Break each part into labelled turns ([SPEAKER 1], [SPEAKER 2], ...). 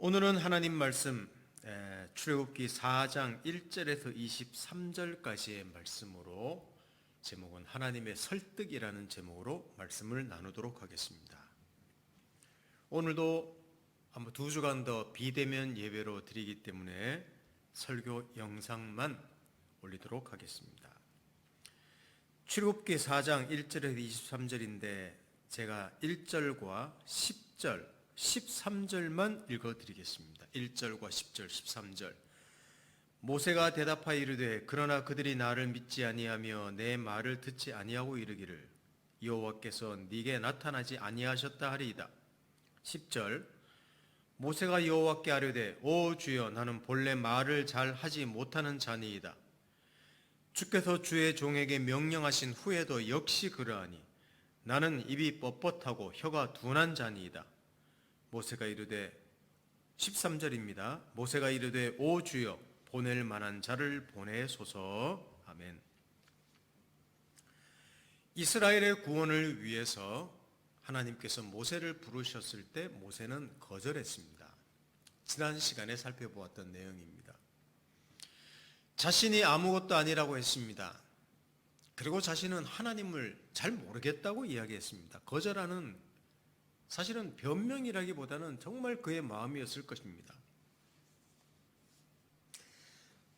[SPEAKER 1] 오늘은 하나님 말씀 출애굽기 4장 1절에서 23절까지의 말씀으로 제목은 하나님의 설득이라는 제목으로 말씀을 나누도록 하겠습니다. 오늘도 한번 2주간 더 비대면 예배로 드리기 때문에 설교 영상만 올리도록 하겠습니다. 출애굽기 4장 1절에서 23절인데 제가 1절과 10절, 13절만 읽어드리겠습니다. 1절과 10절, 13절. 모세가 대답하여 이르되 그러나 그들이 나를 믿지 아니하며 내 말을 듣지 아니하고 이르기를 여호와께서 네게 나타나지 아니하셨다 하리이다. 10절. 모세가 여호와께 아뢰되 오 주여 나는 본래 말을 잘 하지 못하는 자니이다. 주께서 주의 종에게 명령하신 후에도 역시 그러하니 나는 입이 뻣뻣하고 혀가 둔한 자니이다. 모세가 이르되 13절입니다. 모세가 이르되 오 주여 보낼 만한 자를 보내소서. 아멘. 이스라엘의 구원을 위해서 하나님께서 모세를 부르셨을 때 모세는 거절했습니다. 지난 시간에 살펴보았던 내용입니다. 자신이 아무것도 아니라고 했습니다. 그리고 자신은 하나님을 잘 모르겠다고 이야기했습니다. 거절하는 사실은 변명이라기보다는 정말 그의 마음이었을 것입니다.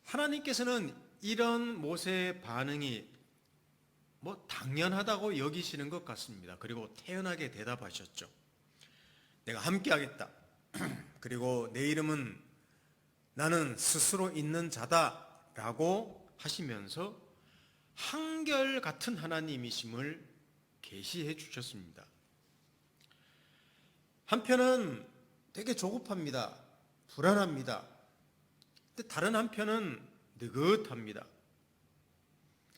[SPEAKER 1] 하나님께서는 이런 모세의 반응이 당연하다고 여기시는 것 같습니다. 그리고 태연하게 대답하셨죠. 내가 함께 하겠다. 그리고 내 이름은 나는 스스로 있는 자다 라고 하시면서 한결같은 하나님이심을 계시해 주셨습니다. 한편은 되게 조급합니다. 불안합니다. 근데 다른 한편은 느긋합니다.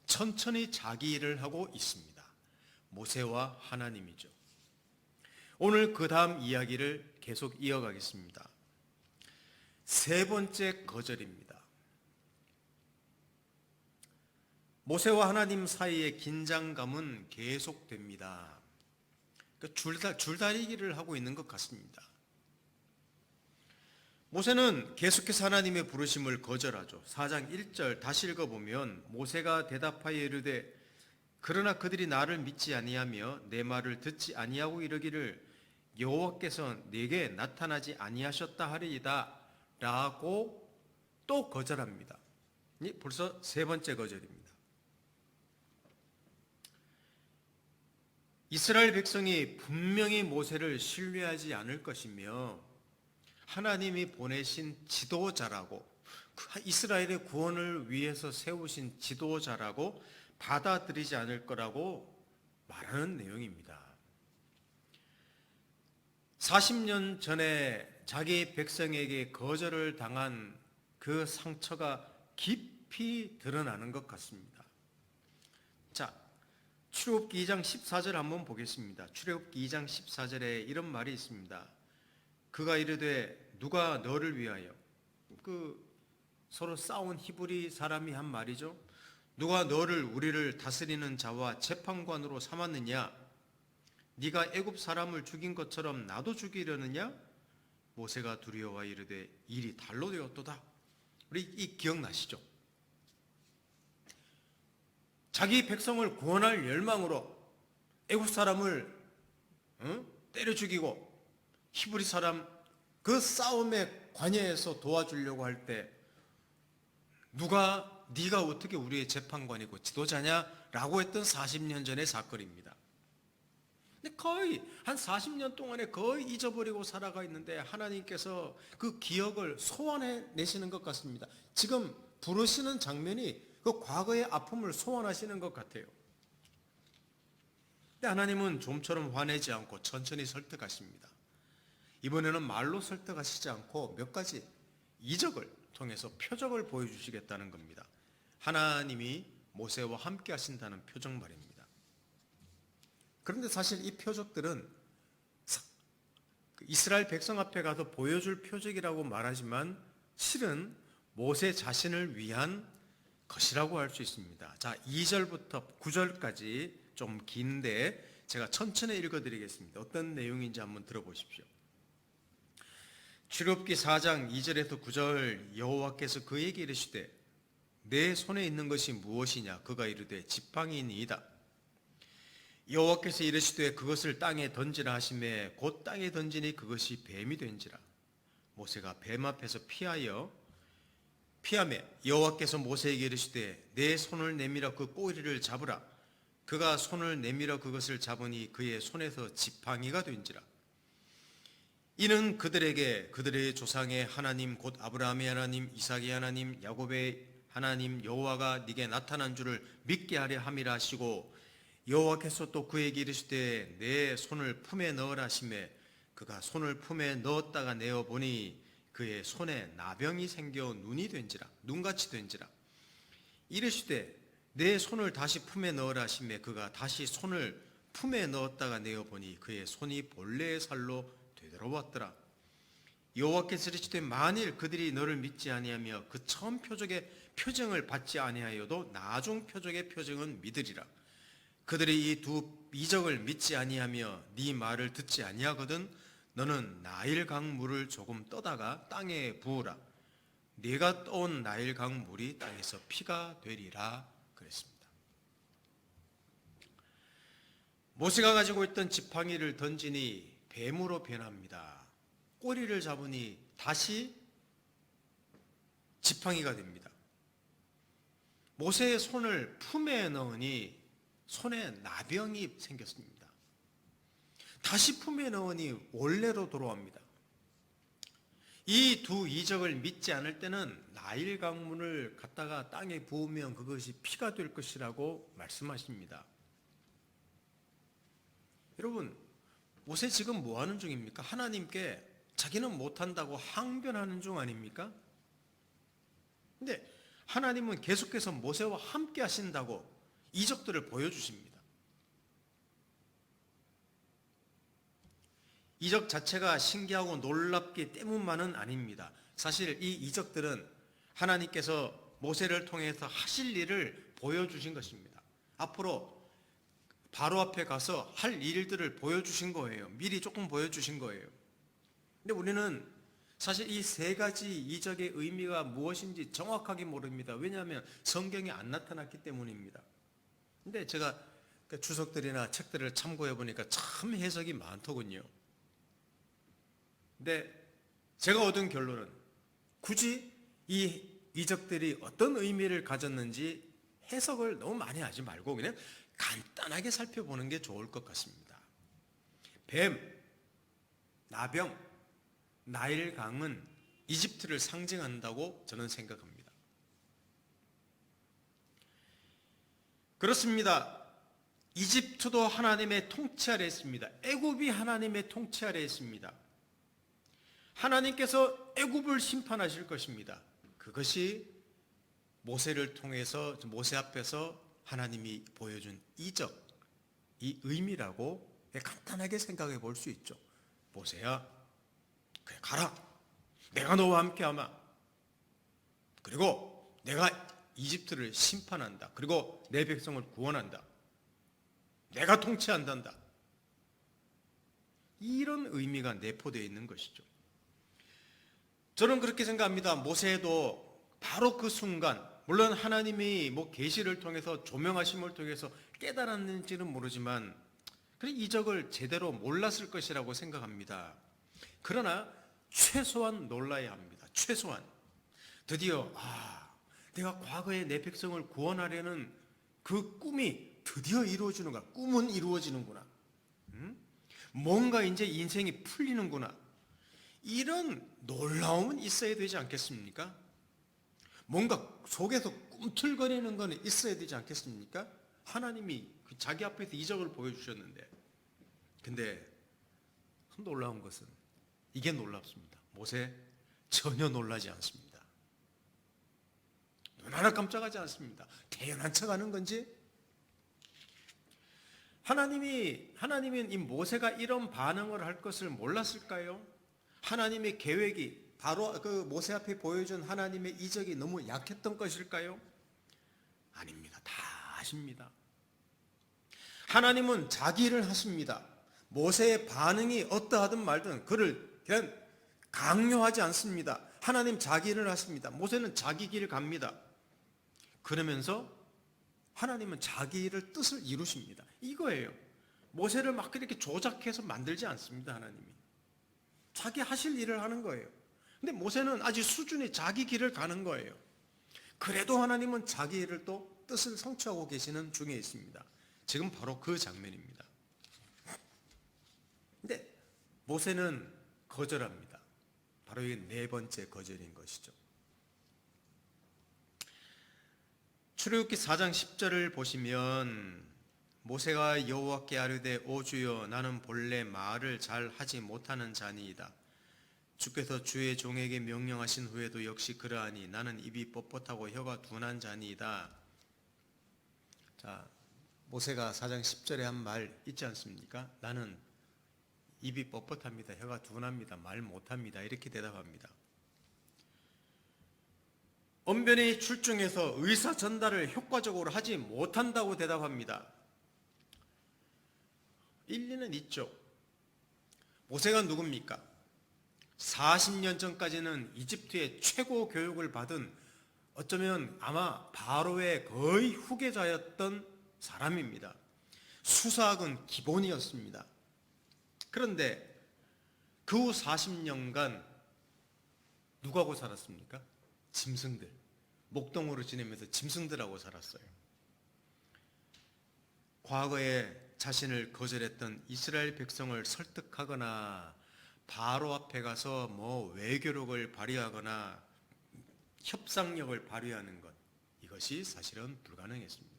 [SPEAKER 1] 천천히 자기 일을 하고 있습니다. 모세와 하나님이죠. 오늘 그 다음 이야기를 계속 이어가겠습니다. 세 번째 거절입니다. 모세와 하나님 사이의 긴장감은 계속됩니다. 줄다리기를 하고 있는 것 같습니다. 모세는 계속해서 하나님의 부르심을 거절하죠. 4장 1절 다시 읽어보면 모세가 대답하여 이르되 그러나 그들이 나를 믿지 아니하며 내 말을 듣지 아니하고 이르기를 여호와께서 내게 나타나지 아니하셨다 하리이다 라고 또 거절합니다. 벌써 세 번째 거절입니다. 이스라엘 백성이 분명히 모세를 신뢰하지 않을 것이며 하나님이 보내신 지도자라고 이스라엘의 구원을 위해서 세우신 지도자라고 받아들이지 않을 거라고 말하는 내용입니다. 40년 전에 자기 백성에게 거절을 당한 그 상처가 깊이 드러나는 것 같습니다. 자, 출애굽기 2장 14절 한번 보겠습니다. 출애굽기 2장 14절에 이런 말이 있습니다. 그가 이르되 누가 너를 위하여 서로 싸운 히브리 사람이 한 말이죠. 누가 너를 우리를 다스리는 자와 재판관으로 삼았느냐? 네가 애굽 사람을 죽인 것처럼 나도 죽이려느냐? 모세가 두려워 이르되 일이 달로 되었도다. 우리 이 기억나시죠? 자기 백성을 구원할 열망으로 애굽 사람을 때려 죽이고 히브리 사람 그 싸움의 관여에서 도와주려고 할 때 네가 어떻게 우리의 재판관이고 지도자냐라고 했던 40년 전의 사건입니다. 근데 거의 한 40년 동안에 거의 잊어버리고 살아가 있는데 하나님께서 그 기억을 소환해내시는 것 같습니다. 지금 부르시는 장면이 그 과거의 아픔을 소환하시는 것 같아요. 근데 하나님은 좀처럼 화내지 않고 천천히 설득하십니다. 이번에는 말로 설득하시지 않고 몇 가지 이적을 통해서 표적을 보여주시겠다는 겁니다. 하나님이 모세와 함께 하신다는 표적 말입니다. 그런데 사실 이 표적들은 이스라엘 백성 앞에 가서 보여줄 표적이라고 말하지만 실은 모세 자신을 위한 것이라고 할 수 있습니다. 자, 2절부터 9절까지 좀 긴데 제가 천천히 읽어드리겠습니다. 어떤 내용인지 한번 들어보십시오. 출애굽기 4장 2절에서 9절 여호와께서 그에게 이르시되 내 손에 있는 것이 무엇이냐? 그가 이르되 지팡이니이다. 여호와께서 이르시되 그것을 땅에 던지라 하시매 곧 땅에 던지니 그것이 뱀이 된지라. 모세가 뱀 앞에서 피하매 여호와께서 모세에게 이르시되 내 손을 내밀어 그 꼬리를 잡으라. 그가 손을 내밀어 그것을 잡으니 그의 손에서 지팡이가 된지라. 이는 그들에게 그들의 조상의 하나님 곧 아브라함의 하나님 이삭의 하나님 야곱의 하나님 여호와가 네게 나타난 줄을 믿게 하려 함이라 하시고, 여호와께서 또 그에게 이르시되 내 손을 품에 넣으라 하시매 그가 손을 품에 넣었다가 내어 보니 그의 손에 나병이 생겨 눈이 된지라. 눈같이 된지라. 이르시되 내 손을 다시 품에 넣으라 하시매 그가 다시 손을 품에 넣었다가 내어 보니 그의 손이 본래의 살로 되돌아왔더라. 여호와께서 이르시되 만일 그들이 너를 믿지 아니하며 그 처음 표적의 표징을 받지 아니하여도 나중 표적의 표징은 믿으리라. 그들이 이 두 이적을 믿지 아니하며 네 말을 듣지 아니하거든 너는 나일강 물을 조금 떠다가 땅에 부으라. 네가 떠온 나일강 물이 땅에서 피가 되리라 그랬습니다. 모세가 가지고 있던 지팡이를 던지니 뱀으로 변합니다. 꼬리를 잡으니 다시 지팡이가 됩니다. 모세의 손을 품에 넣으니 손에 나병이 생겼습니다. 다시 품에 넣으니 원래로 돌아옵니다. 이 두 이적을 믿지 않을 때는 나일 강물을 갖다가 땅에 부으면 그것이 피가 될 것이라고 말씀하십니다. 여러분, 모세 지금 뭐 하는 중입니까? 하나님께 자기는 못한다고 항변하는 중 아닙니까? 근데 하나님은 계속해서 모세와 함께 하신다고 이적들을 보여주십니다. 이적 자체가 신기하고 놀랍기 때문만은 아닙니다. 사실 이 이적들은 하나님께서 모세를 통해서 하실 일을 보여주신 것입니다. 앞으로 바로 앞에 가서 할 일들을 보여주신 거예요. 미리 조금 보여주신 거예요. 근데 우리는 사실 이 세 가지 이적의 의미가 무엇인지 정확하게 모릅니다. 왜냐하면 성경에 안 나타났기 때문입니다. 근데 제가 주석들이나 책들을 참고해 보니까 참 해석이 많더군요. 근데 제가 얻은 결론은 굳이 이 이적들이 어떤 의미를 가졌는지 해석을 너무 많이 하지 말고 그냥 간단하게 살펴보는 게 좋을 것 같습니다. 뱀, 나병, 나일강은 이집트를 상징한다고 저는 생각합니다. 그렇습니다. 이집트도 하나님의 통치 아래에 있습니다. 애굽이 하나님의 통치 아래에 있습니다. 하나님께서 애굽을 심판하실 것입니다. 그것이 모세를 통해서 모세 앞에서 하나님이 보여준 이적, 이 의미라고 간단하게 생각해 볼 수 있죠. 모세야, 그래 가라. 내가 너와 함께하마. 그리고 내가 이집트를 심판한다. 그리고 내 백성을 구원한다. 내가 통치한단다. 이런 의미가 내포되어 있는 것이죠. 저는 그렇게 생각합니다. 모세도 바로 그 순간, 물론 하나님이 계시를 통해서 조명하심을 통해서 깨달았는지는 모르지만 그 이적을 제대로 몰랐을 것이라고 생각합니다. 그러나 최소한 놀라야 합니다. 최소한 드디어 내가 과거에 내 백성을 구원하려는 그 꿈이 드디어 이루어지는구나. 꿈은 이루어지는구나. 뭔가 이제 인생이 풀리는구나. 이런 놀라움은 있어야 되지 않겠습니까? 뭔가 속에서 꿈틀거리는 건 있어야 되지 않겠습니까? 하나님이 자기 앞에서 이적을 보여주셨는데. 근데 놀라운 것은 이게 놀랍습니다. 모세 전혀 놀라지 않습니다. 눈 하나 깜짝하지 않습니다. 태연한 척하는 건지. 하나님은 이 모세가 이런 반응을 할 것을 몰랐을까요? 하나님의 계획이 바로 그 모세 앞에 보여준 하나님의 이적이 너무 약했던 것일까요? 아닙니다. 다 아십니다. 하나님은 자기 일을 하십니다. 모세의 반응이 어떠하든 말든 그를 그냥 강요하지 않습니다. 하나님 자기 일을 하십니다. 모세는 자기 길을 갑니다. 그러면서 하나님은 자기 일을 뜻을 이루십니다. 이거예요. 모세를 막 이렇게 조작해서 만들지 않습니다. 하나님이 자기 하실 일을 하는 거예요. 근데 모세는 아직 수준이 자기 길을 가는 거예요. 그래도 하나님은 자기 일을 또 뜻을 성취하고 계시는 중에 있습니다. 지금 바로 그 장면입니다. 근데 모세는 거절합니다. 바로 이게 네 번째 거절인 것이죠. 출애굽기 4장 10절을 보시면 모세가 여호와께 아뢰되 오 주여 나는 본래 말을 잘 하지 못하는 자니이다. 주께서 주의 종에게 명령하신 후에도 역시 그러하니 나는 입이 뻣뻣하고 혀가 둔한 자니이다. 자, 모세가 4장 10절에 한 말 있지 않습니까? 나는 입이 뻣뻣합니다. 혀가 둔합니다. 말 못합니다. 이렇게 대답합니다. 언변이 출중해서 의사 전달을 효과적으로 하지 못한다고 대답합니다. 일리는 있죠. 모세가 누굽니까? 40년 전까지는 이집트의 최고 교육을 받은 어쩌면 아마 바로의 거의 후계자였던 사람입니다. 수사학은 기본이었습니다. 그런데 그 후 40년간 누구하고 살았습니까? 짐승들, 목동으로 지내면서 짐승들하고 살았어요. 과거에 자신을 거절했던 이스라엘 백성을 설득하거나 바로 앞에 가서 외교력을 발휘하거나 협상력을 발휘하는 것, 이것이 사실은 불가능했습니다.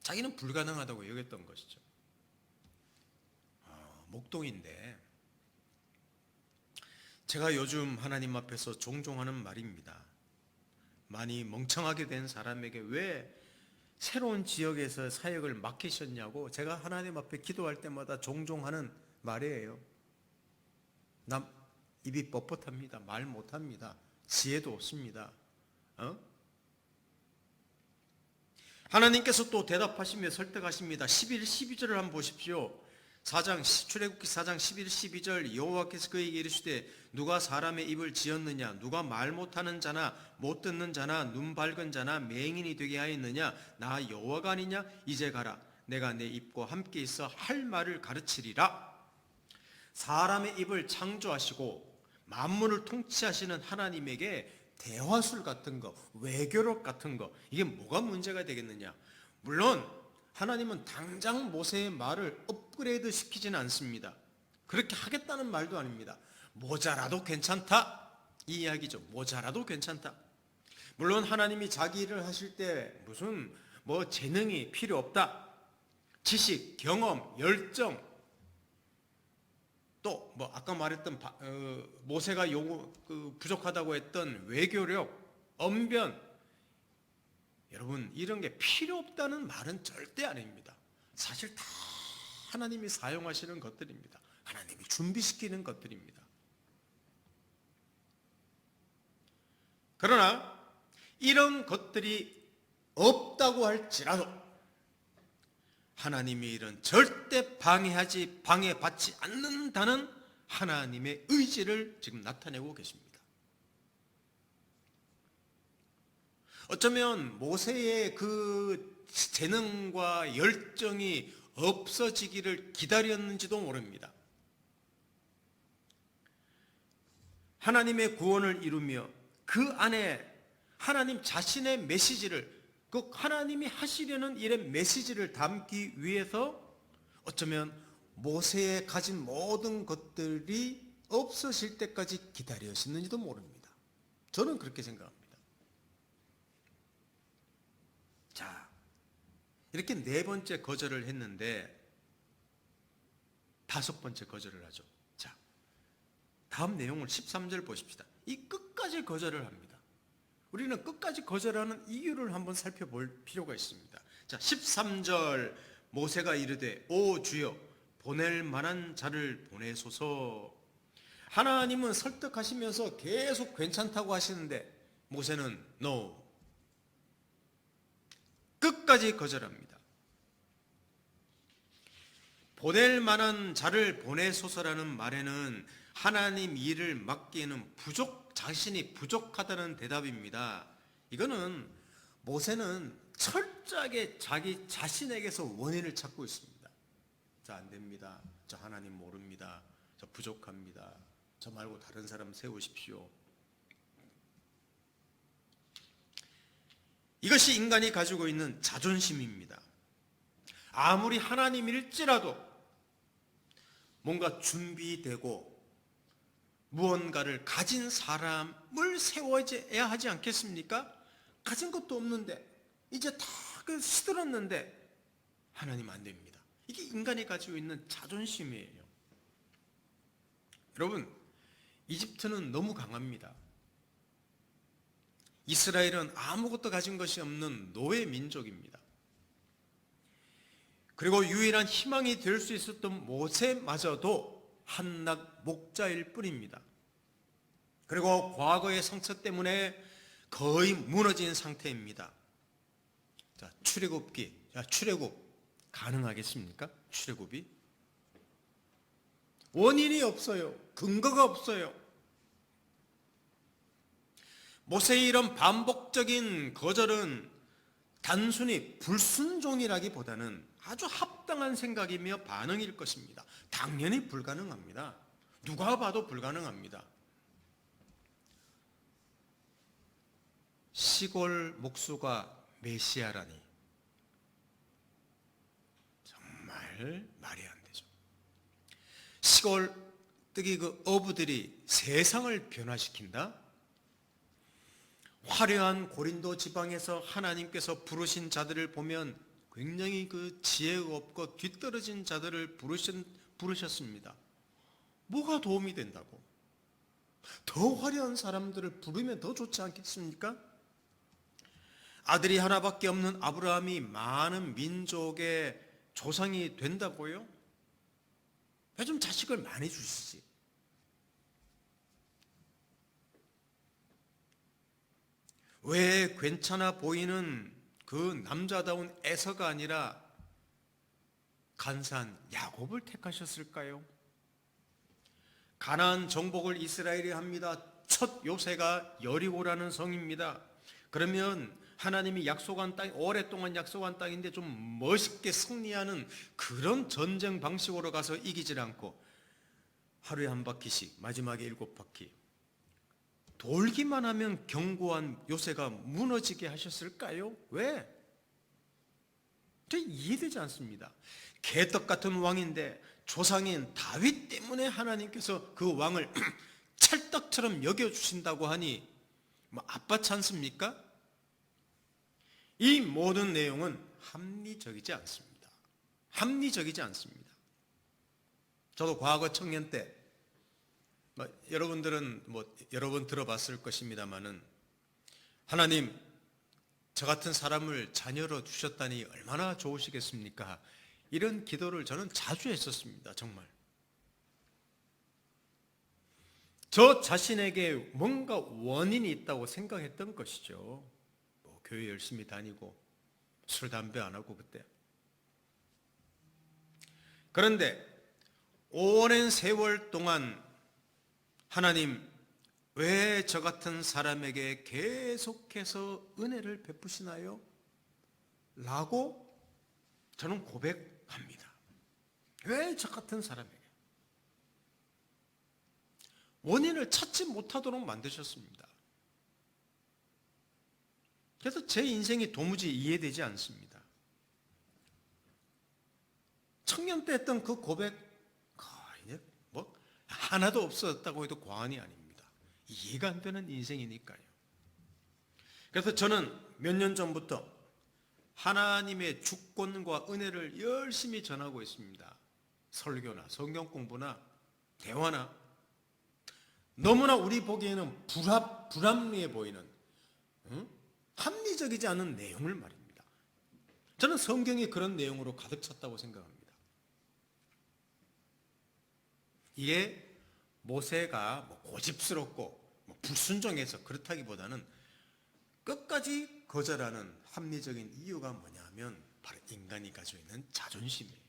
[SPEAKER 1] 자기는 불가능하다고 여겼던 것이죠. 목동인데 제가 요즘 하나님 앞에서 종종 하는 말입니다. 많이 멍청하게 된 사람에게 왜 새로운 지역에서 사역을 맡기셨냐고 제가 하나님 앞에 기도할 때마다 종종 하는 말이에요. 남 입이 뻣뻣합니다. 말 못합니다. 지혜도 없습니다. 하나님께서 또 대답하시며 설득하십니다. 11, 12절을 한번 보십시오. 출애굽기 4장 11, 12절 여호와께서 그에게 이르시되 누가 사람의 입을 지었느냐 누가 말 못하는 자나 못 듣는 자나 눈 밝은 자나 맹인이 되게 하였느냐 나 여호와가 아니냐 이제 가라 내가 내 입과 함께 있어 할 말을 가르치리라. 사람의 입을 창조하시고 만물을 통치하시는 하나님에게 대화술 같은 거, 외교력 같은 거, 이게 뭐가 문제가 되겠느냐? 물론 하나님은 당장 모세의 말을 업그레이드 시키지는 않습니다. 그렇게 하겠다는 말도 아닙니다. 모자라도 괜찮다, 이 이야기죠. 모자라도 괜찮다. 물론 하나님이 자기 일을 하실 때 무슨 재능이 필요 없다, 지식, 경험, 열정, 또 아까 말했던 모세가 부족하다고 했던 외교력, 언변, 여러분 이런 게 필요 없다는 말은 절대 아닙니다. 사실 다 하나님이 사용하시는 것들입니다. 하나님이 준비시키는 것들입니다. 그러나 이런 것들이 없다고 할지라도 하나님의 일은 절대 방해받지 않는다는 하나님의 의지를 지금 나타내고 계십니다. 어쩌면 모세의 그 재능과 열정이 없어지기를 기다렸는지도 모릅니다. 하나님의 구원을 이루며 그 안에 하나님 자신의 메시지를, 그 하나님이 하시려는 일의 메시지를 담기 위해서 어쩌면 모세의 가진 모든 것들이 없어질 때까지 기다리셨는지도 모릅니다. 저는 그렇게 생각합니다. 자, 이렇게 네 번째 거절을 했는데 다섯 번째 거절을 하죠. 자, 다음 내용을 13절 보십시다. 이 끝까지 거절을 합니다. 우리는 끝까지 거절하는 이유를 한번 살펴볼 필요가 있습니다. 자, 13절 모세가 이르되 오 주여 보낼 만한 자를 보내소서. 하나님은 설득하시면서 계속 괜찮다고 하시는데 모세는 no, 끝까지 거절합니다. 보낼 만한 자를 보내소서라는 말에는 하나님 일을 맡기에는 자신이 부족하다는 대답입니다. 이거는 모세는 철저하게 자기 자신에게서 원인을 찾고 있습니다. 저 안 됩니다. 저 하나님 모릅니다. 저 부족합니다. 저 말고 다른 사람 세우십시오. 이것이 인간이 가지고 있는 자존심입니다. 아무리 하나님일지라도 뭔가 준비되고 무언가를 가진 사람을 세워야 하지 않겠습니까? 가진 것도 없는데 이제 다 시들었는데 하나님 안 됩니다. 이게 인간이 가지고 있는 자존심이에요. 여러분, 이집트는 너무 강합니다. 이스라엘은 아무것도 가진 것이 없는 노예 민족입니다. 그리고 유일한 희망이 될 수 있었던 모세마저도 한낱 목자일 뿐입니다. 그리고 과거의 상처 때문에 거의 무너진 상태입니다. 자, 출애굽 가능하겠습니까? 출애굽이 원인이 없어요. 근거가 없어요. 모세의 이런 반복적인 거절은 단순히 불순종이라기보다는 아주 합당한 생각이며 반응일 것입니다. 당연히 불가능합니다. 누가 봐도 불가능합니다. 시골 목수가 메시아라니 정말 말이 안 되죠. 시골 특히 그 어부들이 세상을 변화시킨다? 화려한 고린도 지방에서 하나님께서 부르신 자들을 보면 굉장히 그 지혜가 없고 뒤떨어진 자들을 부르셨습니다. 뭐가 도움이 된다고? 더 화려한 사람들을 부르면 더 좋지 않겠습니까? 아들이 하나밖에 없는 아브라함이 많은 민족의 조상이 된다고요? 왜 좀 자식을 많이 주시지? 왜 괜찮아 보이는 그 남자다운 에서가 아니라 간사한 야곱을 택하셨을까요? 가나안 정복을 이스라엘이 합니다. 첫 요새가 여리고라는 성입니다. 그러면 하나님이 약속한 땅, 오랫동안 약속한 땅인데 좀 멋있게 승리하는 그런 전쟁 방식으로 가서 이기질 않고 하루에 한 바퀴씩, 마지막에 7바퀴 돌기만 하면 견고한 요새가 무너지게 하셨을까요? 왜? 저 이해되지 않습니다. 개떡 같은 왕인데 조상인 다윗 때문에 하나님께서 그 왕을 찰떡처럼 여겨주신다고 하니 뭐 아빠치 않습니까? 이 모든 내용은 합리적이지 않습니다. 합리적이지 않습니다. 저도 과거 청년 때 여러분들은 여러 번 들어봤을 것입니다만은 하나님 저 같은 사람을 자녀로 주셨다니 얼마나 좋으시겠습니까? 이런 기도를 저는 자주 했었습니다. 정말 저 자신에게 뭔가 원인이 있다고 생각했던 것이죠. 교회 열심히 다니고 술 담배 안 하고 그때. 그런데 오랜 세월 동안 하나님 왜 저 같은 사람에게 계속해서 은혜를 베푸시나요? 라고 저는 고백합니다. 왜 저 같은 사람에게? 원인을 찾지 못하도록 만드셨습니다. 그래서 제 인생이 도무지 이해되지 않습니다. 청년 때 했던 그 고백, 하나도 없었다고 해도 과언이 아닙니다. 이해가 안 되는 인생이니까요. 그래서 저는 몇 년 전부터 하나님의 주권과 은혜를 열심히 전하고 있습니다. 설교나 성경 공부나 대화나 너무나 우리 보기에는 불합리해 보이는 합리적이지 않은 내용을 말입니다. 저는 성경이 그런 내용으로 가득 찼다고 생각합니다. 이게 모세가 고집스럽고 불순종해서 그렇다기보다는 끝까지 거절하는 합리적인 이유가 뭐냐면 바로 인간이 가지고 있는 자존심이에요.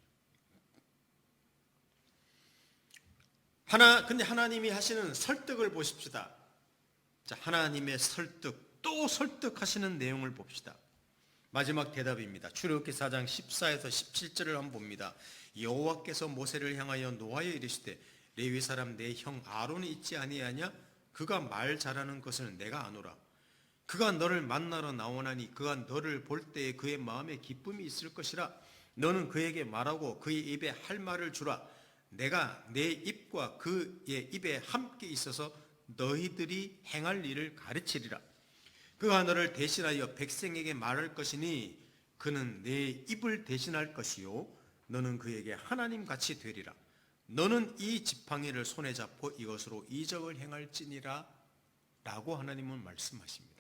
[SPEAKER 1] 근데 하나님이 하시는 설득을 보십시다. 자, 하나님의 설득, 또 설득하시는 내용을 봅시다. 마지막 대답입니다. 출애굽기 4장 14에서 17절을 한번 봅니다. 여호와께서 모세를 향하여 노하여 이르시되 레위 사람 내 형 아론이 있지 아니하냐? 그가 말 잘하는 것을 내가 아노라. 그가 너를 만나러 나오나니 그가 너를 볼 때에 그의 마음에 기쁨이 있을 것이라. 너는 그에게 말하고 그의 입에 할 말을 주라. 내가 내 입과 그의 입에 함께 있어서 너희들이 행할 일을 가르치리라. 그가 너를 대신하여 백성에게 말할 것이니 그는 내 입을 대신할 것이요 너는 그에게 하나님같이 되리라. 너는 이 지팡이를 손에 잡고 이것으로 이적을 행할지니라 라고 하나님은 말씀하십니다.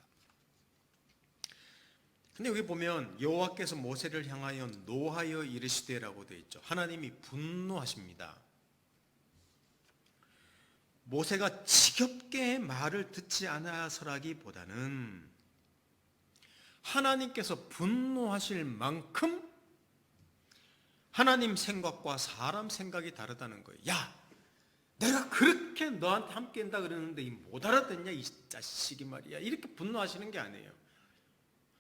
[SPEAKER 1] 근데 여기 보면 여호와께서 모세를 향하여 노하여 이르시되라고 되어 있죠. 하나님이 분노하십니다. 모세가 지겹게 말을 듣지 않아서라기보다는 하나님께서 분노하실 만큼 하나님 생각과 사람 생각이 다르다는 거예요. 야, 내가 그렇게 너한테 함께 한다 그러는데 못 알아듣냐 이 자식이 말이야. 이렇게 분노하시는 게 아니에요.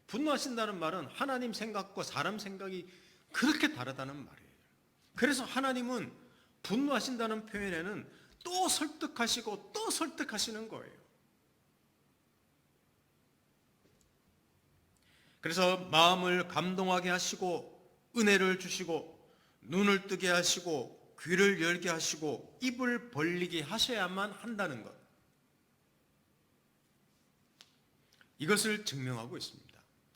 [SPEAKER 1] 분노하신다는 말은 하나님 생각과 사람 생각이 그렇게 다르다는 말이에요. 그래서 하나님은 분노하신다는 표현에는 또 설득하시고 또 설득하시는 거예요. 그래서 마음을 감동하게 하시고 은혜를 주시고 눈을 뜨게 하시고 귀를 열게 하시고 입을 벌리게 하셔야만 한다는 것. 이것을 증명하고 있습니다.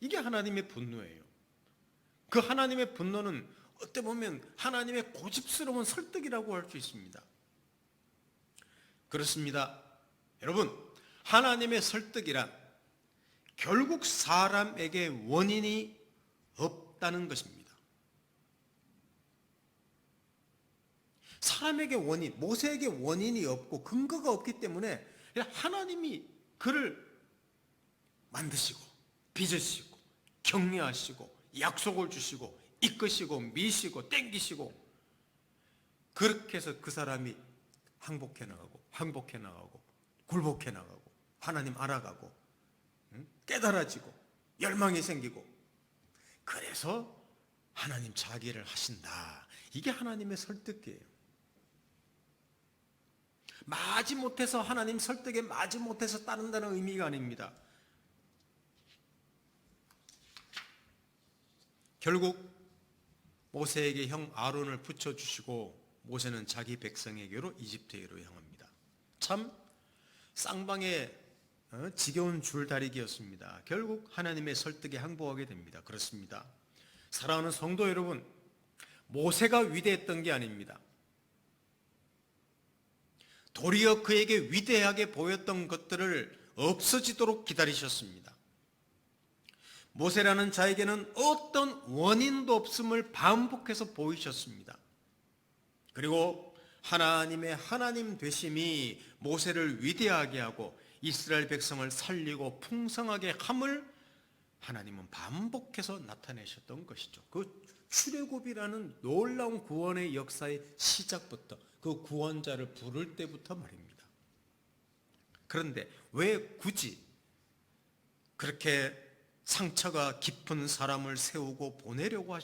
[SPEAKER 1] 이게 하나님의 분노예요. 그 하나님의 분노는 어떻게 보면 하나님의 고집스러운 설득이라고 할 수 있습니다. 그렇습니다. 여러분, 하나님의 설득이란 결국 사람에게 원인이 없다는 것입니다. 사람에게 원인, 모세에게 원인이 없고 근거가 없기 때문에 하나님이 그를 만드시고 빚으시고 격려하시고 약속을 주시고 이끄시고 미시고 땡기시고 그렇게 해서 그 사람이 항복해 나가고 굴복해 나가고 하나님 알아가고 깨달아지고 열망이 생기고 그래서 하나님 자기를 하신다. 이게 하나님의 설득이에요. 마지못해서 하나님 설득에 마지못해서 따른다는 의미가 아닙니다. 결국 모세에게 형 아론을 붙여주시고 모세는 자기 백성에게로 이집트에로 향합니다. 참 쌍방의 지겨운 줄다리기였습니다. 결국 하나님의 설득에 항복하게 됩니다. 그렇습니다. 사랑하는 성도 여러분, 모세가 위대했던 게 아닙니다. 도리어 그에게 위대하게 보였던 것들을 없어지도록 기다리셨습니다. 모세라는 자에게는 어떤 원인도 없음을 반복해서 보이셨습니다. 그리고 하나님의 하나님 되심이 모세를 위대하게 하고 이스라엘 백성을 살리고 풍성하게 함을 하나님은 반복해서 나타내셨던 것이죠. 그 출애굽이라는 놀라운 구원의 역사의 시작부터 그 구원자를 부를 때부터 말입니다. 그런데 왜 굳이 그렇게 상처가 깊은 사람을 세우고 보내려고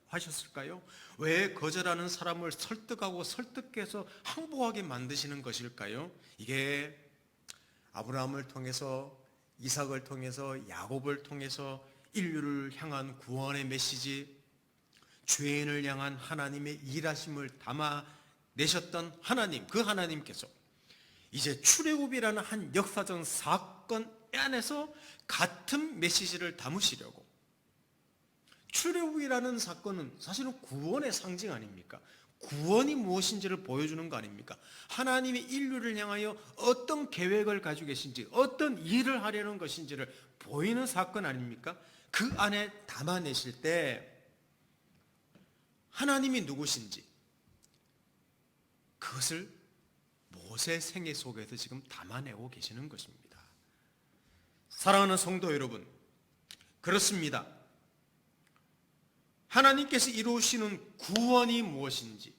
[SPEAKER 1] 하셨을까요? 왜 거절하는 사람을 설득하고 설득해서 항복하게 만드시는 것일까요? 이게 아브라함을 통해서 이삭을 통해서 야곱을 통해서 인류를 향한 구원의 메시지, 죄인을 향한 하나님의 일하심을 담아내셨던 하나님, 그 하나님께서 이제 출애굽이라는 한 역사적 사건 안에서 같은 메시지를 담으시려고, 출애굽이라는 사건은 사실은 구원의 상징 아닙니까? 구원이 무엇인지를 보여주는 거 아닙니까? 하나님이 인류를 향하여 어떤 계획을 가지고 계신지, 어떤 일을 하려는 것인지를 보이는 사건 아닙니까? 그 안에 담아내실 때 하나님이 누구신지 그것을 모세 생애 속에서 지금 담아내고 계시는 것입니다. 사랑하는 성도 여러분, 그렇습니다. 하나님께서 이루시는 구원이 무엇인지,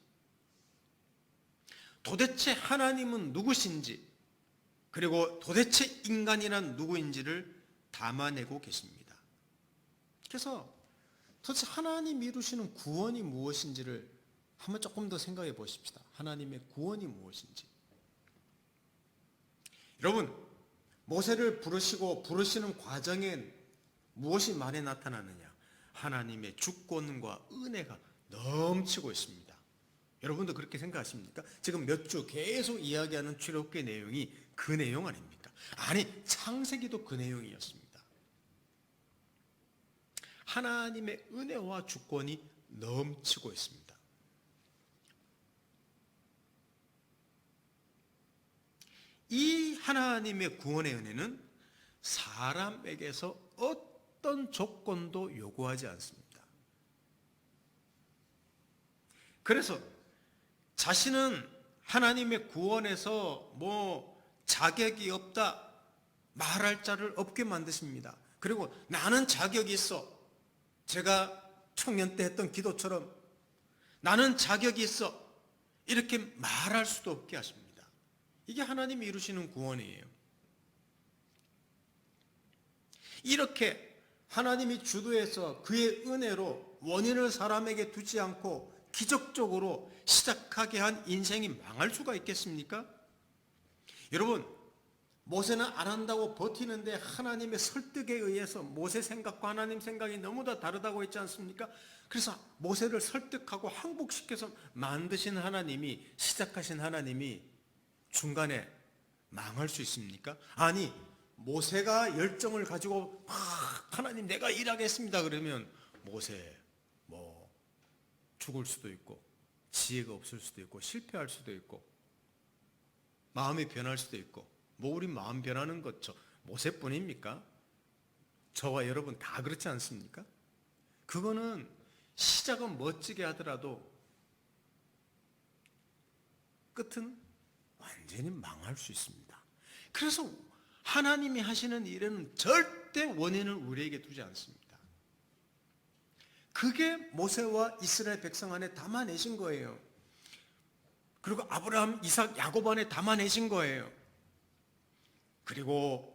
[SPEAKER 1] 도대체 하나님은 누구신지, 그리고 도대체 인간이란 누구인지를 담아내고 계십니다. 그래서 도대체 하나님이 이루시는 구원이 무엇인지를 한번 조금 더 생각해 보십시다. 하나님의 구원이 무엇인지. 여러분, 모세를 부르시는 과정엔 무엇이 많이 나타나느냐? 하나님의 주권과 은혜가 넘치고 있습니다. 여러분도 그렇게 생각하십니까? 지금 몇 주 계속 이야기하는 출애굽기 내용이 그 내용 아닙니까? 아니, 창세기도 그 내용이었습니다. 하나님의 은혜와 주권이 넘치고 있습니다. 이 하나님의 구원의 은혜는 사람에게서 어떤 조건도 요구하지 않습니다. 그래서 자신은 하나님의 구원에서 자격이 없다 말할 자를 없게 만드십니다. 그리고 나는 자격이 있어. 제가 청년 때 했던 기도처럼 나는 자격이 있어. 이렇게 말할 수도 없게 하십니다. 이게 하나님이 이루시는 구원이에요. 이렇게 하나님이 주도해서 그의 은혜로 원인을 사람에게 두지 않고 기적적으로 시작하게 한 인생이 망할 수가 있겠습니까? 여러분, 모세는 안 한다고 버티는데 하나님의 설득에 의해서 모세 생각과 하나님 생각이 너무 다 다르다고 했지 않습니까? 그래서 모세를 설득하고 항복시켜서 만드신 하나님이, 시작하신 하나님이 중간에 망할 수 있습니까? 아니, 모세가 열정을 가지고 하나님 내가 일하겠습니다 그러면 모세 죽을 수도 있고 지혜가 없을 수도 있고 실패할 수도 있고 마음이 변할 수도 있고 우리 마음 변하는 것 저 모세뿐입니까? 저와 여러분 다 그렇지 않습니까? 그거는 시작은 멋지게 하더라도 끝은 완전히 망할 수 있습니다. 그래서 하나님이 하시는 일에는 절대 원인을 우리에게 두지 않습니다. 그게 모세와 이스라엘 백성 안에 담아내신 거예요. 그리고 아브라함, 이삭, 야곱 안에 담아내신 거예요. 그리고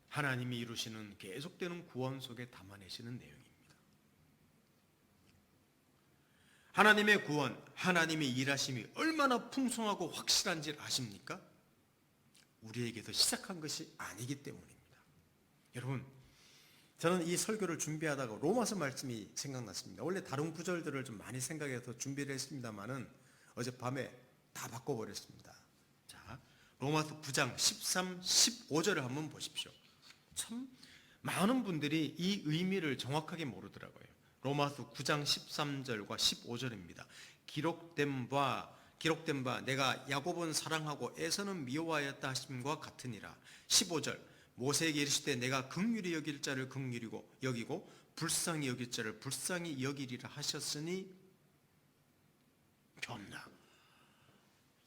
[SPEAKER 1] 하나님이 이루시는 계속되는 구원 속에 담아내시는 내용입니다. 하나님의 구원, 하나님의 일하심이 얼마나 풍성하고 확실한지 아십니까? 우리에게도 시작한 것이 아니기 때문입니다. 여러분, 저는 이 설교를 준비하다가 로마서 말씀이 생각났습니다. 원래 다른 구절들을 좀 많이 생각해서 준비를 했습니다만은 어젯밤에 다 바꿔버렸습니다. 자, 로마서 9장 13, 15절을 한번 보십시오. 참 많은 분들이 이 의미를 정확하게 모르더라고요. 로마서 9장 13절과 15절입니다. 기록된 바 내가 야곱은 사랑하고 에서는 미워하였다 하심과 같으니라. 15절 모세에게 이르시되 내가 긍휼히 여길 자를 긍휼히 여기고 불쌍히 여길 자를 불쌍히 여기리라 하셨으니 변나.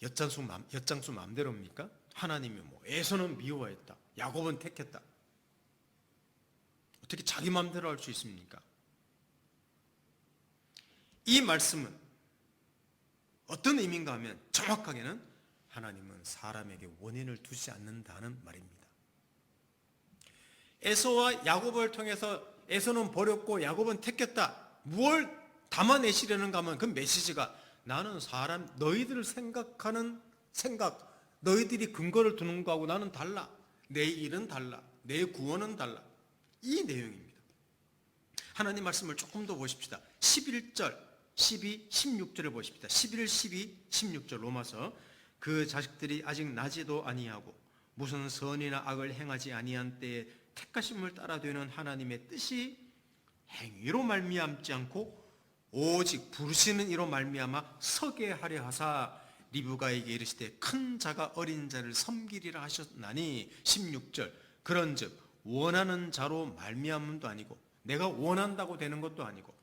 [SPEAKER 1] 엿장수 마음대로입니까? 하나님이 에서는 미워했다, 야곱은 택했다. 어떻게 자기 마음대로 할 수 있습니까? 이 말씀은 어떤 의미인가 하면 정확하게는 하나님은 사람에게 원인을 두지 않는다는 말입니다. 에서와 야곱을 통해서 에서는 버렸고 야곱은 택했다. 무엇을 담아내시려는가 하면 그 메시지가 나는 사람, 너희들 생각하는 생각, 너희들이 근거를 두는 거하고 나는 달라. 내 일은 달라. 내 구원은 달라. 이 내용입니다. 하나님 말씀을 조금 더 보십시다. 11절, 12, 16절을 보십시다. 11, 12, 16절 로마서 그 자식들이 아직 나지도 아니하고 무슨 선이나 악을 행하지 아니한 때에 택하심을 따라되는 하나님의 뜻이 행위로 말미암지 않고 오직 부르시는 이로 말미암아 서게 하려 하사 리브가에게 이르시되 큰 자가 어린 자를 섬기리라 하셨나니 16절 그런즉 원하는 자로 말미암음도 아니고 내가 원한다고 되는 것도 아니고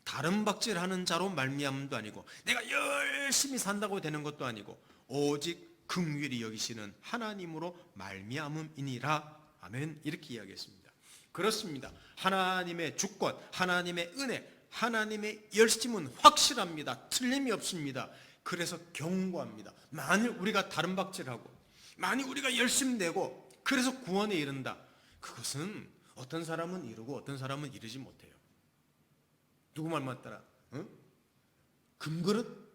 [SPEAKER 1] 다른 박질하는 자로 말미암음도 아니고 내가 열심히 산다고 되는 것도 아니고 오직 긍휼히 여기시는 하나님으로 말미암음이니라. 아멘. 이렇게 이야기했습니다. 그렇습니다. 하나님의 주권, 하나님의 은혜, 하나님의 열심은 확실합니다. 틀림이 없습니다. 그래서 경고합니다. 만일 우리가 다른 박질하고 만일 우리가 열심히 내고 그래서 구원에 이른다. 그것은 어떤 사람은 이루고 어떤 사람은 이루지 못해요. 누구 말만 따라? 응? 금그릇?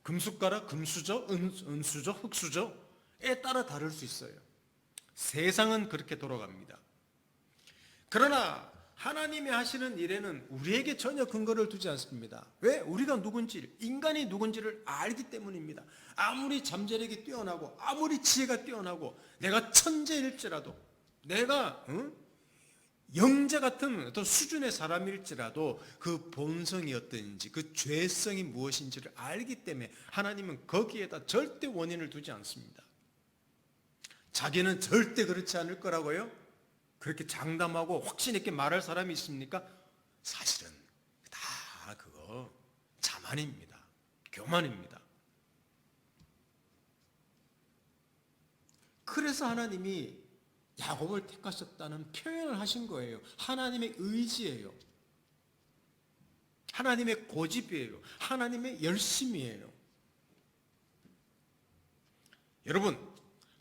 [SPEAKER 1] 금숟가락? 금수저? 은수저? 흙수저에 따라 다를 수 있어요. 세상은 그렇게 돌아갑니다. 그러나 하나님이 하시는 일에는 우리에게 전혀 근거를 두지 않습니다. 왜? 우리가 누군지, 인간이 누군지를 알기 때문입니다. 아무리 잠재력이 뛰어나고 아무리 지혜가 뛰어나고 내가 천재일지라도 내가 영재 같은 어떤 수준의 사람일지라도 그 본성이 어떤지 그 죄성이 무엇인지를 알기 때문에 하나님은 거기에다 절대 원인을 두지 않습니다. 자기는 절대 그렇지 않을 거라고요? 그렇게 장담하고 확신 있게 말할 사람이 있습니까? 사실은 다 그거 자만입니다. 교만입니다. 그래서 하나님이 야곱을 택하셨다는 표현을 하신 거예요. 하나님의 의지예요. 하나님의 고집이에요. 하나님의 열심이에요. 여러분,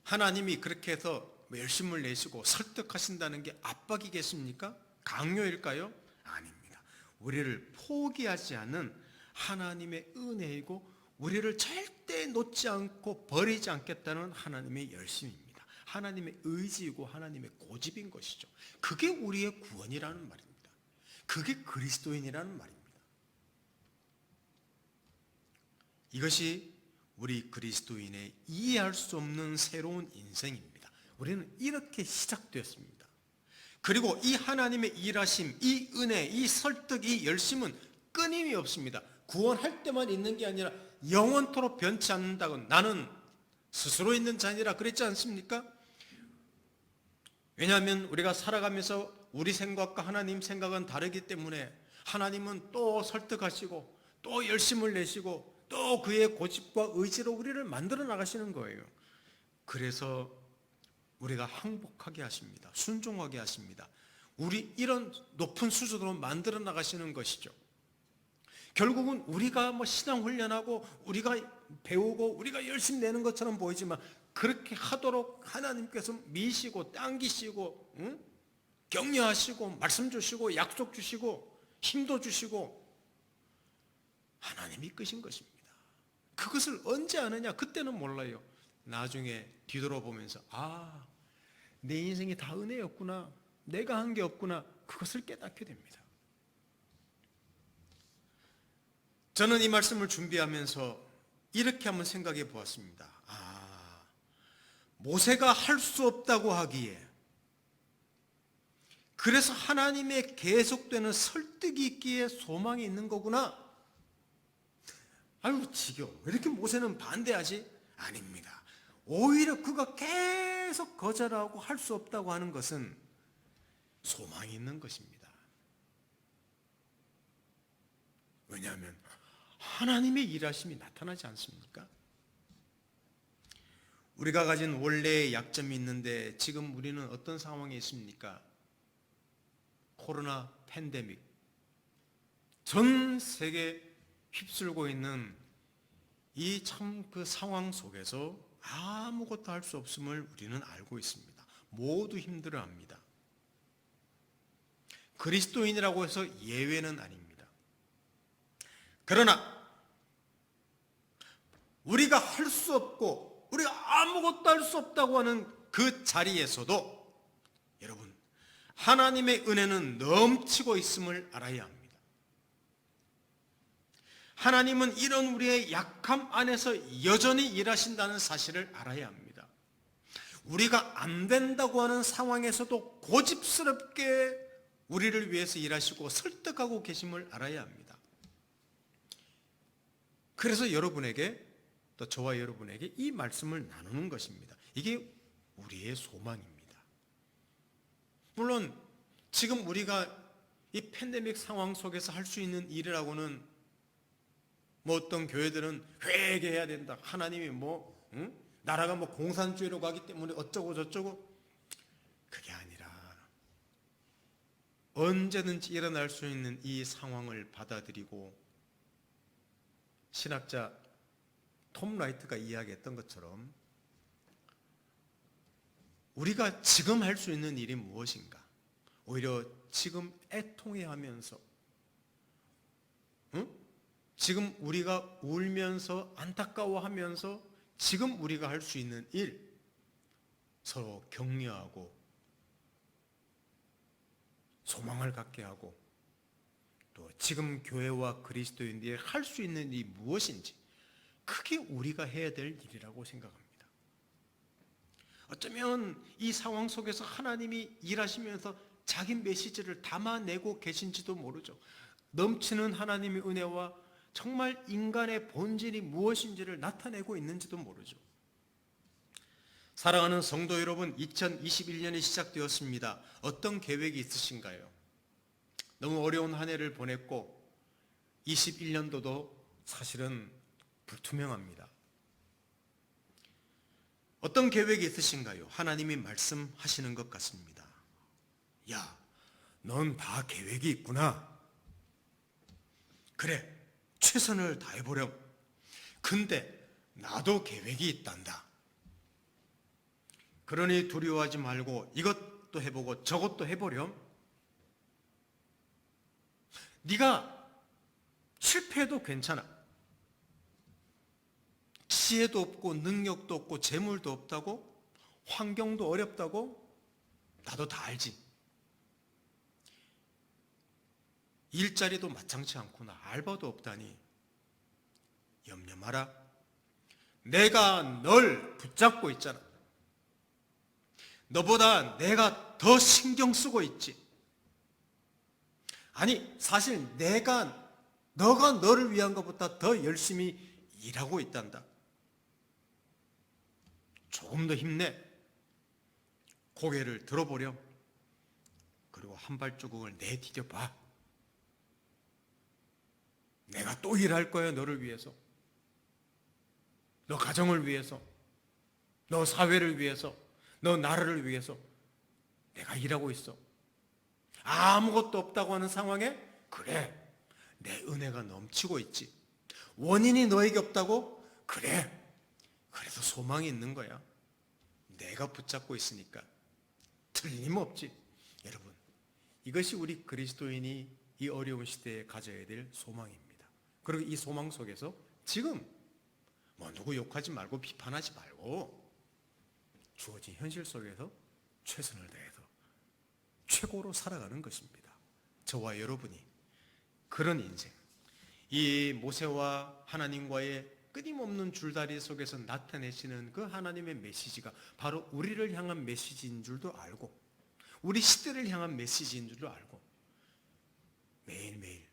[SPEAKER 1] 하나님이 그렇게 해서 열심을 내시고 설득하신다는 게 압박이겠습니까? 강요일까요? 아닙니다. 우리를 포기하지 않는 하나님의 은혜이고 우리를 절대 놓지 않고 버리지 않겠다는 하나님의 열심입니다. 하나님의 의지이고 하나님의 고집인 것이죠. 그게 우리의 구원이라는 말입니다. 그게 그리스도인이라는 말입니다. 이것이 우리 그리스도인의 이해할 수 없는 새로운 인생입니다. 우리는 이렇게 시작되었습니다. 그리고 이 하나님의 일하심, 이 은혜, 이 설득, 이 열심은 끊임이 없습니다. 구원할 때만 있는 게 아니라 영원토록 변치 않는다고 나는 스스로 있는 자니라 그랬지 않습니까? 왜냐하면 우리가 살아가면서 우리 생각과 하나님 생각은 다르기 때문에 하나님은 또 설득하시고 또 열심을 내시고 또 그의 고집과 의지로 우리를 만들어 나가시는 거예요. 그래서 우리가 항복하게 하십니다. 순종하게 하십니다. 우리 이런 높은 수준으로 만들어 나가시는 것이죠. 결국은 우리가 신앙 훈련하고 우리가 배우고 우리가 열심히 내는 것처럼 보이지만 그렇게 하도록 하나님께서 미시고 당기시고 격려하시고 말씀 주시고 약속 주시고 힘도 주시고 하나님이 이끄신 것입니다. 그것을 언제 아느냐? 그때는 몰라요. 나중에 뒤돌아보면서 내 인생이 다 은혜였구나. 내가 한 게 없구나. 그것을 깨닫게 됩니다. 저는 이 말씀을 준비하면서 이렇게 한번 생각해 보았습니다. 모세가 할 수 없다고 하기에 그래서 하나님의 계속되는 설득이 있기에 소망이 있는 거구나. 아유 지겨워. 왜 이렇게 모세는 반대하지? 아닙니다. 오히려 그가 계속 거절하고 할 수 없다고 하는 것은 소망이 있는 것입니다. 왜냐하면 하나님의 일하심이 나타나지 않습니까? 우리가 가진 원래의 약점이 있는데 지금 우리는 어떤 상황에 있습니까? 코로나 팬데믹, 전 세계 휩쓸고 있는 이 참 그 상황 속에서 아무것도 할 수 없음을 우리는 알고 있습니다. 모두 힘들어합니다. 그리스도인이라고 해서 예외는 아닙니다. 그러나 우리가 할 수 없고 우리가 아무것도 할 수 없다고 하는 그 자리에서도 여러분 하나님의 은혜는 넘치고 있음을 알아야 합니다. 하나님은 이런 우리의 약함 안에서 여전히 일하신다는 사실을 알아야 합니다. 우리가 안 된다고 하는 상황에서도 고집스럽게 우리를 위해서 일하시고 설득하고 계심을 알아야 합니다. 그래서 여러분에게 또 저와 여러분에게 이 말씀을 나누는 것입니다. 이게 우리의 소망입니다. 물론 지금 우리가 이 팬데믹 상황 속에서 할 수 있는 일이라고는 어떤 교회들은 회개해야 된다. 하나님이 나라가 공산주의로 가기 때문에 어쩌고 저쩌고. 그게 아니라 언제든지 일어날 수 있는 이 상황을 받아들이고 신학자 톰 라이트가 이야기했던 것처럼 우리가 지금 할 수 있는 일이 무엇인가? 오히려 지금 애통해하면서 지금 우리가 울면서 안타까워하면서 지금 우리가 할 수 있는 일 서로 격려하고 소망을 갖게 하고 또 지금 교회와 그리스도인들이 할 수 있는 일이 무엇인지 그게 우리가 해야 될 일이라고 생각합니다. 어쩌면 이 상황 속에서 하나님이 일하시면서 자기 메시지를 담아내고 계신지도 모르죠. 넘치는 하나님의 은혜와 정말 인간의 본질이 무엇인지를 나타내고 있는지도 모르죠. 사랑하는 성도 여러분, 2021년이 시작되었습니다. 어떤 계획이 있으신가요? 너무 어려운 한 해를 보냈고 21년도도 사실은 불투명합니다. 어떤 계획이 있으신가요? 하나님이 말씀하시는 것 같습니다. 야, 넌 다 계획이 있구나. 그래, 최선을 다해보렴. 근데 나도 계획이 있단다. 그러니 두려워하지 말고 이것도 해보고 저것도 해보렴. 네가 실패해도 괜찮아. 지혜도 없고 능력도 없고 재물도 없다고? 환경도 어렵다고? 나도 다 알지. 일자리도 마땅치 않구나. 알바도 없다니. 염려 마라. 내가 널 붙잡고 있잖아. 너보다 내가 더 신경 쓰고 있지. 아니, 사실 너가 너를 위한 것보다 더 열심히 일하고 있단다. 조금 더 힘내. 고개를 들어보렴. 그리고 한 발자국을 내디뎌 봐. 내가 또 일할 거야, 너를 위해서. 너 가정을 위해서. 너 사회를 위해서. 너 나라를 위해서. 내가 일하고 있어. 아무것도 없다고 하는 상황에 그래, 내 은혜가 넘치고 있지. 원인이 너에게 없다고? 그래, 그래서 소망이 있는 거야. 내가 붙잡고 있으니까 틀림없지. 여러분, 이것이 우리 그리스도인이 이 어려운 시대에 가져야 될 소망입니다. 그리고 이 소망 속에서 지금 누구 욕하지 말고 비판하지 말고 주어진 현실 속에서 최선을 다해서 최고로 살아가는 것입니다. 저와 여러분이 그런 인생, 이 모세와 하나님과의 끊임없는 줄다리 속에서 나타내시는 그 하나님의 메시지가 바로 우리를 향한 메시지인 줄도 알고 우리 시대를 향한 메시지인 줄도 알고 매일매일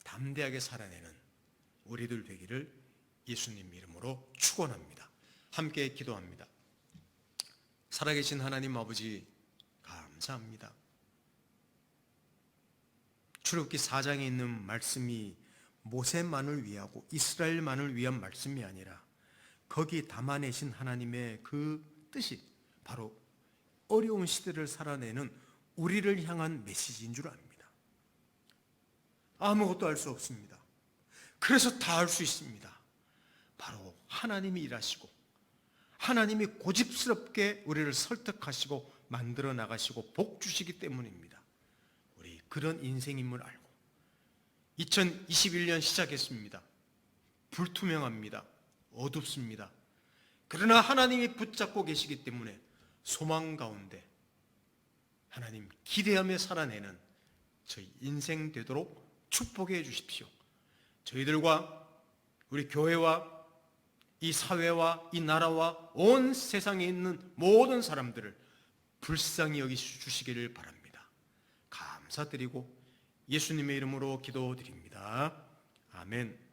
[SPEAKER 1] 담대하게 살아내는 우리들 되기를 예수님 이름으로 축원합니다. 함께 기도합니다. 살아계신 하나님 아버지, 감사합니다. 출애굽기 4장에 있는 말씀이 모세만을 위하고 이스라엘만을 위한 말씀이 아니라 거기 담아내신 하나님의 그 뜻이 바로 어려운 시대를 살아내는 우리를 향한 메시지인 줄 압니다. 아무것도 알 수 없습니다. 그래서 다 알 수 있습니다. 바로 하나님이 일하시고 하나님이 고집스럽게 우리를 설득하시고 만들어 나가시고 복 주시기 때문입니다. 우리 그런 인생임을 알고 2021년 시작했습니다. 불투명합니다. 어둡습니다. 그러나 하나님이 붙잡고 계시기 때문에 소망 가운데 하나님 기대하며 살아내는 저희 인생 되도록 축복해 주십시오. 저희들과 우리 교회와 이 사회와 이 나라와 온 세상에 있는 모든 사람들을 불쌍히 여기주시기를 바랍니다. 감사드리고 예수님의 이름으로 기도드립니다. 아멘.